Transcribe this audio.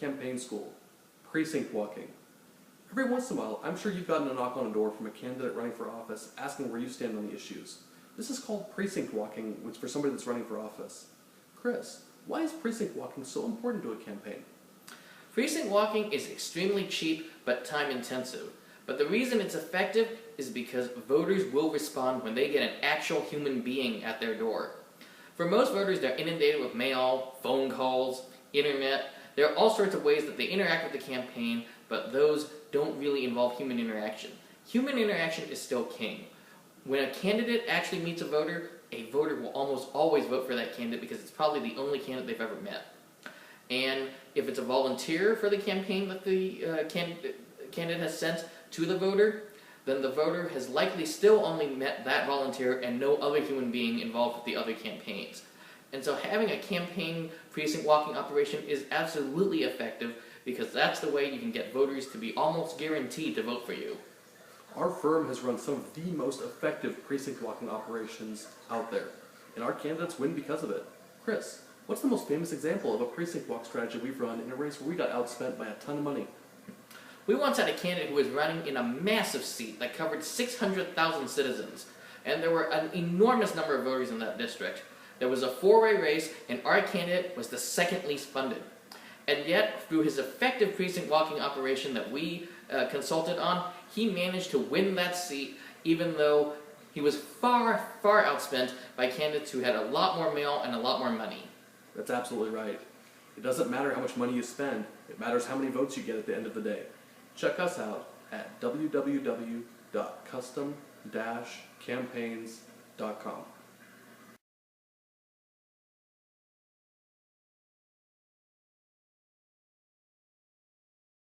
campaign school, precinct walking. Every once in a while, I'm sure you've gotten a knock on a door from a candidate running for office asking where you stand on the issues. This is called precinct walking, which for somebody that's running for office. Chris, why is precinct walking so important to a campaign? Precinct walking is extremely cheap but time intensive. But the reason it's effective is because voters will respond when they get an actual human being at their door. For most voters, they're inundated with mail, phone calls, internet. There are all sorts of ways that they interact with the campaign, but those don't really involve human interaction. Human interaction is still king. When a candidate actually meets a voter will almost always vote for that candidate because it's probably the only candidate they've ever met. And if it's a volunteer for the campaign that the candidate has sent to the voter, then the voter has likely still only met that volunteer and no other human being involved with the other campaigns. And so having a campaign precinct walking operation is absolutely effective because that's the way you can get voters to be almost guaranteed to vote for you. Our firm has run some of the most effective precinct walking operations out there, and our candidates win because of it. Chris, what's the most famous example of a precinct walk strategy we've run in a race where we got outspent by a ton of money? We once had a candidate who was running in a massive seat that covered 600,000 citizens, and there were an enormous number of voters in that district. There was a four-way race, and our candidate was the second least funded. And yet, through his effective precinct walking operation that we consulted on, he managed to win that seat, even though he was far, far outspent by candidates who had a lot more mail and a lot more money. That's absolutely right. It doesn't matter how much money you spend, it matters how many votes you get at the end of the day. Check us out at www.custom-campaigns.com.